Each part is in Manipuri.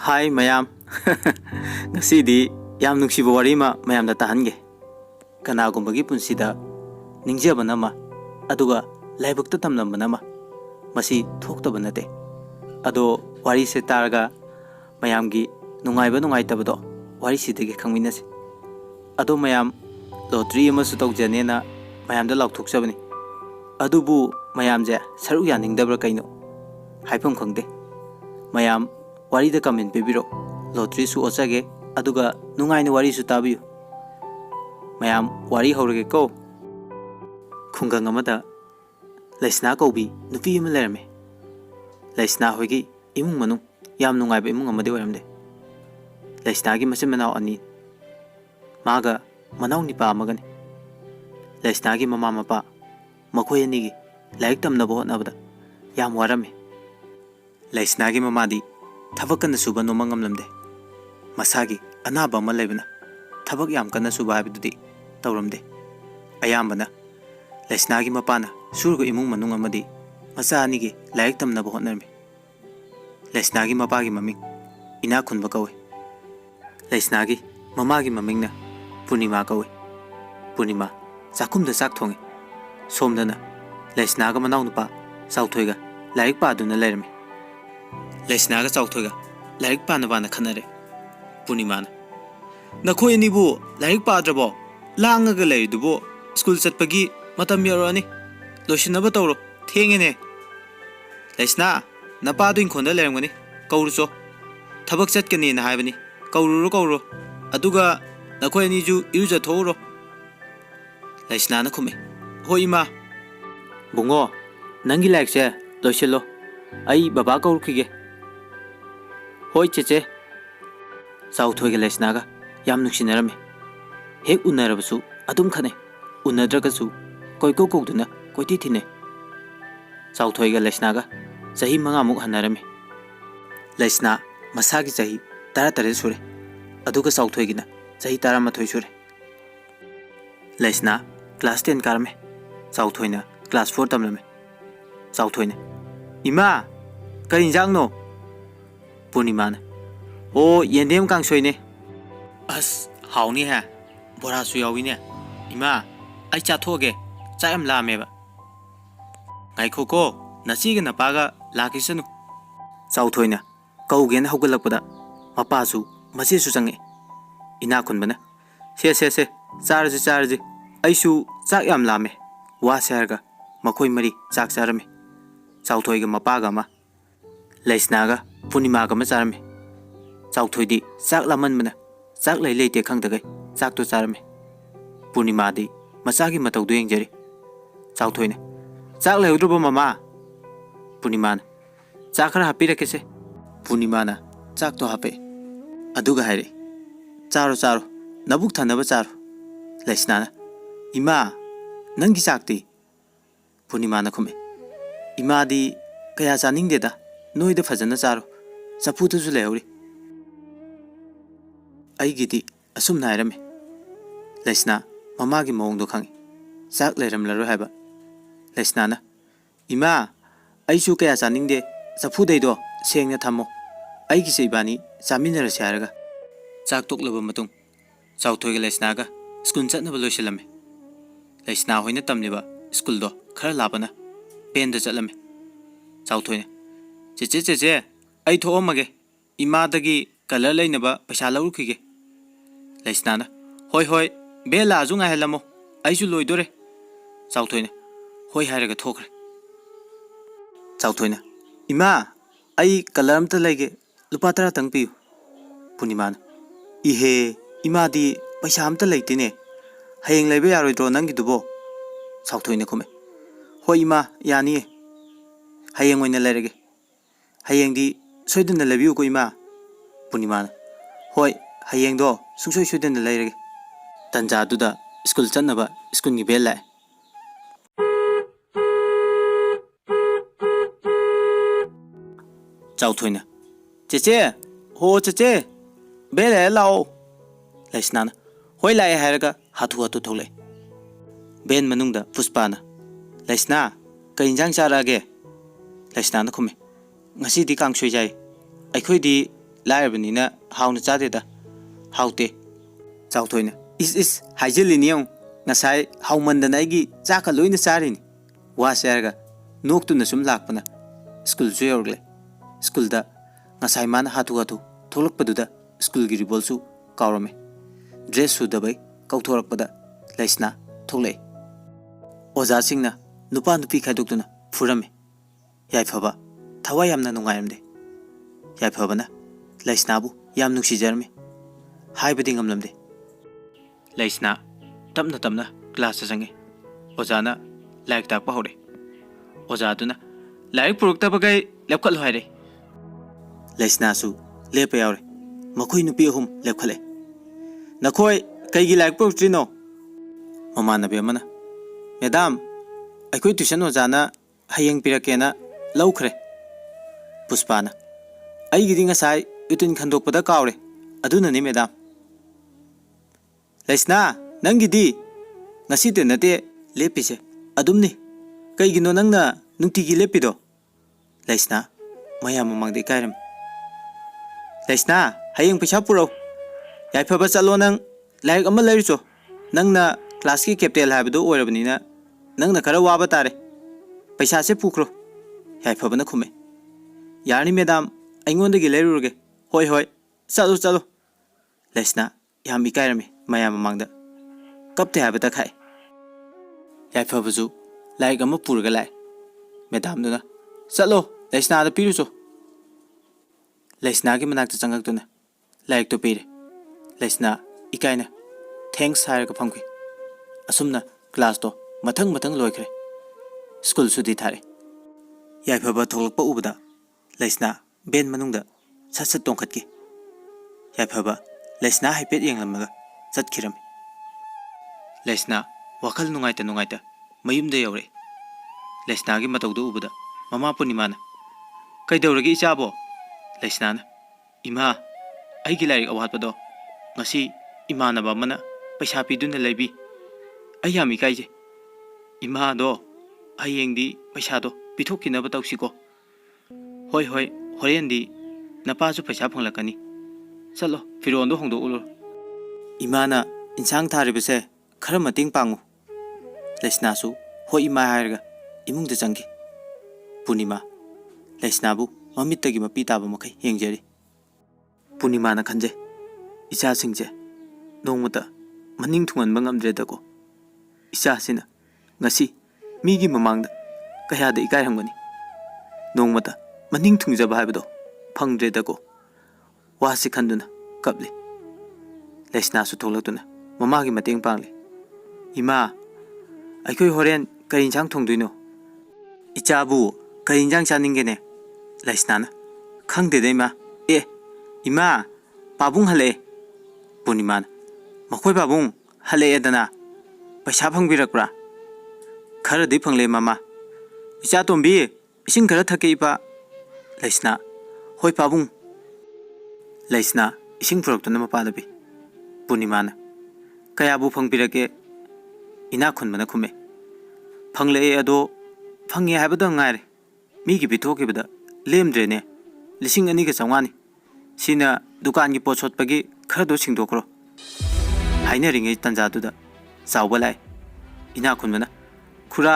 Hi mayam. Ngasidi yam nungsiba wari ma mayam da tahange. Kanagumba gi punsida ningjaba nama aduga laibakta tamnamba nama masi thokta banate. Ado wari se targa mayam gi nungaitabado wari sidege khangminase. Ado mayam lottery ama su tawjanena mayam da laukthokjabani. Adubu mayam je saru yaningdabra kaino haifam khangde. Mayam wari da comment pibiro lottery su ochage aduga nungaina wari su tabiyu. Mayam wari hawrage ko khungang amada laisna kaubi nupi ama lerame. Laisna hoigi imung manung yam nungaiba imung amade oiramde. Laisna gi machin manau ani maga manau nipa amagani. Laisna gi mama mapa makhoi ani gi laik tamnaba hotnabada yam warame. Laisna gi mamadi thabak kana suba no mangamlamde. Masagi anaba ama leibana thabak yam kana suba habidudi tawramde. Ayambana Laisna gi mapana surga imung manung amadi macha ani gi laik tamnaba hotnarme. Laisna gi mapa gi maming ina khunba kawe. Laisna gi mama gi mamingna Purnima kawe. Purnima chakumda chak thongi. Somdana Laisna ga manau nupa Sauthoiga laik paduna leirame. Laisna ga Sauthoiga laik panabana khanare. Purnimana nakhoi anibu laik padrabo langaga leidubo school chatpagi matam yorani losinaba tawro thengene. Laisna napadu inkhonda leramgani kawrucho thabak chatkani na haibani kawru aduga nakhoi aniju iruja thoro. Laisna na khume hoi ma bungo nangi laik se loisilo ai baba kawrkhige. Hoi cheche Sauthoiga Laisna ga yam nuksinarame. Hek unarabasu adum khane unadragasu koiko kokduna koiti thine. Sauthoiga Laisna ga sahi mangamuk hanarame. Laisna masagi sahi tare sure aduga Sauthoigina sahi 13 sure. Laisna class 10 karame. Sauthoina class 4 tamlame. Sauthoina ima kari injang no. Purnimana o yendem kangsoine as hauni ha bora su yawine ima ai chathoge chayam lameba ngai khoko nasi ga napaga lakisanu. Sauthoina kaugen haugalakpada mapasu masi su change ina khunbana se charji aisu chak yam lame wa serga makhoi mari chak charame. Sauthoiga mapaga ma Laisna ga Purnima ga ma charame. Sauthoidi chak laman mana chak lai leite khangdagai chak to charame. Purnima di masagi matau du yengjari. Sauthoina chak lai udruba mama. Purnima na chak khara hapi rakese. Purnima na chak to hape aduga haire charo nabuk thanaba charo. Laisna na ima nangi chakti. Purnima na khume ima di kaya chaningde da noida fajana charo chapu tu leuri. Aigidi asum nairame. Laisna mama gi mawngdo khangi chak leiram laro haiba. Laisna na ima aisu kaya chaningde chapu deido sengna thamo aigi seibani chaminara saraga chak toklaba matung Sauthoiga Laisna ga school chatnaba loisilame. Laisna hoina tamliba school do khara labana pen da chatlame. Sauthoina che ai thoamage ima dagi color leinaba paisa laurukige. Laisna na hoi bela junga helamo aisu loidore. Sauthoina hoi hairaga thokre. Sauthoina ima ai color amta lege lupa 10 tang piu. Purnima na ihe ima di paisa amta leitine hayeng leibe yaroidro nangi dubo. Sauthoina khume hoi ima yani hayeng oina leirage hayeng di soidana lebiu ko ima. Purnima na hoi hayeng do sungsoi soidana leirage. Tanja duda school chanaba school gi bel lai. Sauthoina cheche bel lao. Laisna na hoi lai hairaga hatu tholai. Ben manungda Puspana Laisna ka injang charage. Laisna na khume ngasi di kangsoi jai aikhoi di लायरबनिना हाउन चादेदा haute चाउथोइना इस हाइजलिनी यौ ngasai haumandana igi chaka loina charini wa serga noktuna sum lakpana school ju yorgle school da ngasai man hatu tholakpaduda school gi ribol su kawrame dress su dabai kauthorakpada laisna tholai oja singna nupa nupi khaidoktuna furame yai phaba thawai yamna nungayamde yai phabana laisna bu yam nuksi jarme haibadi ngamlamde laisna तमना तमना क्लास चंगे ओजाना लाइक ताकपा हौरे ओजादुना लाइक पुरुक्तबगै लेपखल हाइरे लेसनासु लेप यावरे मखोइ नुपि अहुम लेपखले नखोइ कैगी लाइक पुरुक्त्रिनो ममानबे अमना मैडम अखोइ ट्यूशन ओजाना हयेंग पिरकेना लौखरे पुष्पाना अइगिदि ngasai युतिन खंदोकपदा कावरे अदुननि मैडम लेसना नंगिदी ngasi de nate lepise adumni kaigino nangna nungtigi lepido laisna mayam mamangde kairam laisna hayeng paisa puro yai phaba chalo nang laik ama lairicho nangna class ki captain habdo oirabnina nangna khara waba tare paisa se pukro yai phaba na khume yani madam aingonde gi lairuge hoi hoi chalo laisna yam ikairame mayam mamangda kapte habata khai yai phabazu laik ama purga lai madam duna chalo laisna da pirucho laisna gi manak changak duna laik to pire laisna ikaina thanks hair ka phangki asumna class to mathang loikhre school sudi thare yai phaba tholakpa ubada laisna ben manungda sat tongkhatki yai phaba laisna haipet yenglamaga chatkhiram laisna wakal nungaita mayumda yawre laisna gi matawdu ubada mama punimana kaidawragi ichabo laisna na ima aigi larik awatpado ngasi imana bamana paisa piduna leibi ayami kaije ima do ayengdi paisa do pithokkinaba tawsiko hoi horendi napasu paisa phanglakani chalo firondo hongdo ulo imana insang tharibase khara mating pangu laisna su hoi ima hairga imung de changi punima laisna bu mamittagi mapi taba makai yengjeri punima na khanje icha singje nongmata maning thungan bangamdre dako icha sina ngasi migi mamangda kaya da ikai hamgani nongmata maning thungjaba haibado phangdre dako wasi khanduna kapli laisna su tholakuna mamagi mateng pangli ima aikoi horen kari injang thongduino ichabu kari injang chaningene laisnana khangde de ma ima pabung hale punimana makhoi babung hale edana paisa phangbirakra khara de phangle mama icha tombi ising khara thake ipa laisna hoi pabung laisna ising phuroktuna mapadabi punimana kaya bu phangbirake ina khunbana khume phangle ado phangye habada ngaire mi gi bithokibada lemdrene lising ani ga chawani sina dukan gi pochot pagi khado singdokro haina ringe tanja duda chawba lai ina khunbana khura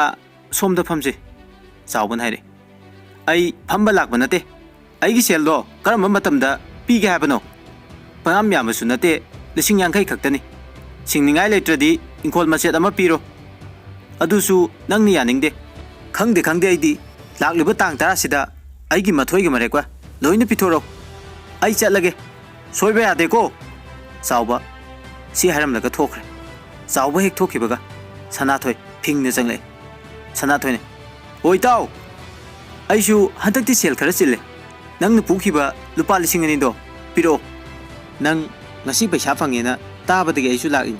somda phamje chawban haire ai phamba lakba nate ai gi seldo karamba matamda pi ge habano pangam yamasu nate lising yang kai khaktani singningai letradi ingkhol machet ama piro adusu nangni yaningde khangde aidi lakliba tang tara sida aigi mathoi gi marekwa loina pithoro ai chatlage soiba yade ko chawba si haram laga thokre chawba hek thokhibaga sanathoi phingne changle sanathoi ne oi taw aishu hantakti sel khara chille nangna pukhiba lupa lising ani do piro nang ngasi paisa phangena tabadagi aisu lakin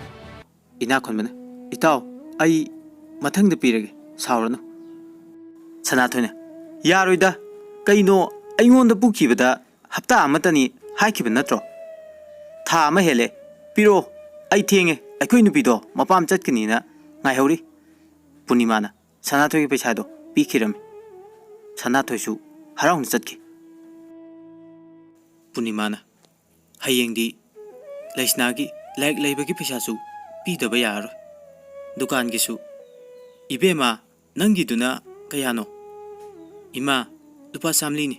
ina khonbana itaw ai mathang de pirage saurano sanathone yaroida kaino aingonda pukhibada hapta amatani haikiba natro tha ama hele piro ai thenge aikoi nupido mapam chatkini na ngai hori punimana sanathoi gi paisa do pikhiram sanathoi su haraung chatki Punimana hayengdi Laisnagi like laibagi pesasu pidaba yaro dukan gisu ibema nangi duna kayano ima dupa samli ni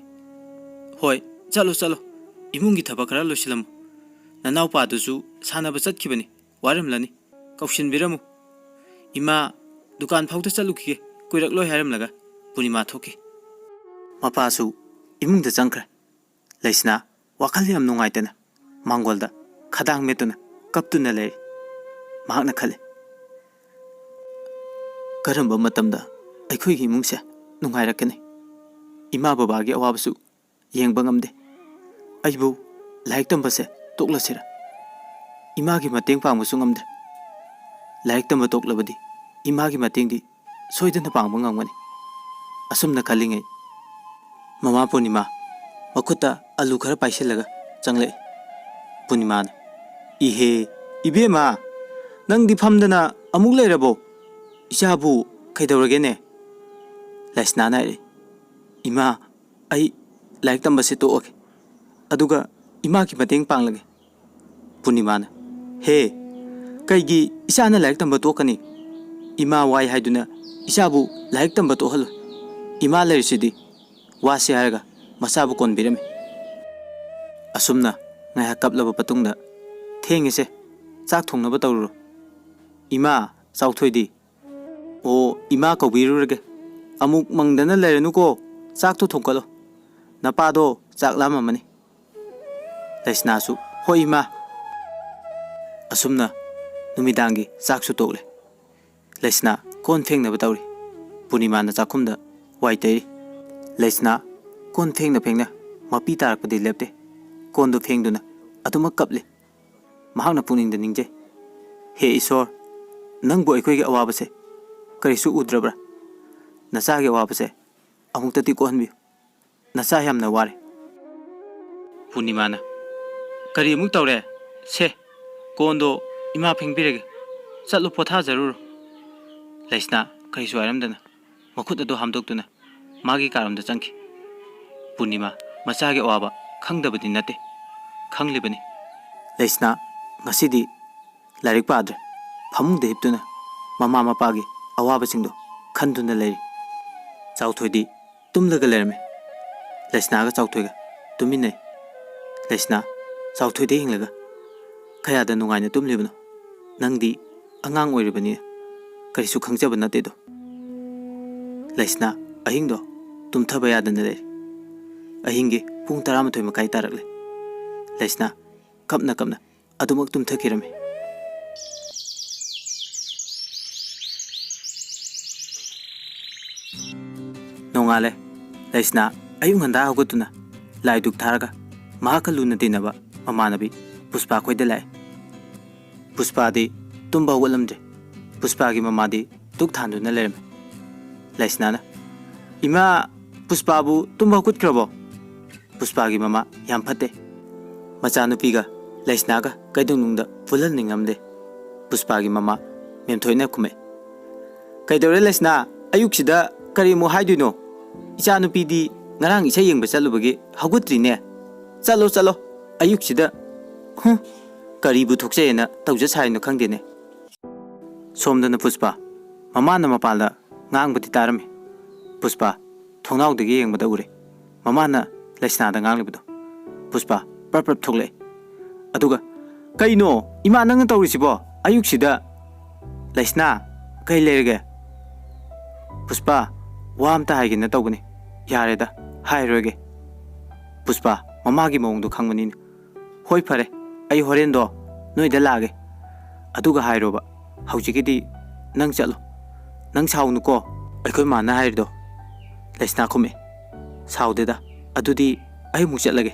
hoi chalo chalo imungi thabakara losilam nanau pa dusu sana ba chatkibani waramlani kaushin biramu ima dukan phauta chaluki kuirak loi haram laga Punima thoki mapasu imungda changkra Laisna wakali am nungaitena mangolda khadang metuna kaptuna lei mahakna khale karamba matamda aikhoi gi mungse nungairakani ima babagi awabasu yengba ngamde aibu laik tambase toklasira ima gi mateng pangmusu ngamde laik tamba toklabadi ima gi matengdi soidana pangba ngamgani asumna khalingai mama Punima makuta alu khara paisilaga changle Punima ihe ibema nang di famdana amuk leirabo isabu kaidawragene Laisna na ima ai laik tambase toke aduga ima ki mateng panglage Punima he kaigi isana laik tamba tokani ima wai haiduna isabu laik tamba tohal ima lerisidi wase haraga masabu konbirame asumna ngaya kaplaba patungda thengise chak thongnaba tawru ima chauthoidi o ima kawbirurage amuk mangdana lerenu ko chak to thongkalo napado chak lamamani Laisna su hoi ima asumna numidangi chak su tokle Laisna kon thengnaba tawri Punima na chakhumda waitei Laisna kon phengna mapi tarakpadi lepte kondu phengduna atuma kaple mahakna puningda ningje he isor nangbo aikoi ge awabase karisu udrabra nasa ge awabase amuktati kohanbi nasa yamna ware Punima na kari amuk tawre se kondo ima phengbirege chatlu potha jarur Laisna karisu aramdana makhut ado hamdoktuna magi karamda changki Punima machage awaba khangdabadi nate khanglibani Laisna ngasidi larik padre phamungde hiptuna mama mapagi awaba singdo khanduna leri chauthoidi tumlaga lerme Laisna ga chauthoiga tuminai Laisna chauthoide hinglaga khayada nungaina tumlibano nangdi angang oiribani karisu khangjaba nate do Laisna ahingdo tumthaba yadana leri ahingi pung 12 makai tarakle Laisna kapna adumak tumthakirame nongale Laisna ayung handa hogotuna laiduk tharaga mahaka luna dinaba mamanabi Puspa khoide lai Puspa di tumba hogolamde Puspa gi mamadi duk thanduna lerme Laisna na ima Puspa bu tumba hogotkrabo Puspa gi mama yam phate machanupiga Laisna ga kaidunungda pulal ningamde Puspa gi mama memthoina khume kaidore Laisna ayuksida kari mo haiduno ichanupi di ngarang isa yengba chalubagi hagutrine chalo ayuksida kari bu thokchena tawja saino khangdene somdana Puspa mama na mapala ngangbati tarame Puspa thongnawdagi yengbada ure mama na Laisna da nganglibudo Puspa prap thokle aduga kaino ima nang tawrisibo ayuksida Laisna kai lerge Puspa wamta haigina tawgani yareda hairoge Puspa mamagi mongdu khangmanin hoi phare ai horendo noida lage aduga hairoba haujigidi nang chalo nang saunu ko aikoi mana hairdo Laisna khume saudeda adudi ai mu chatlage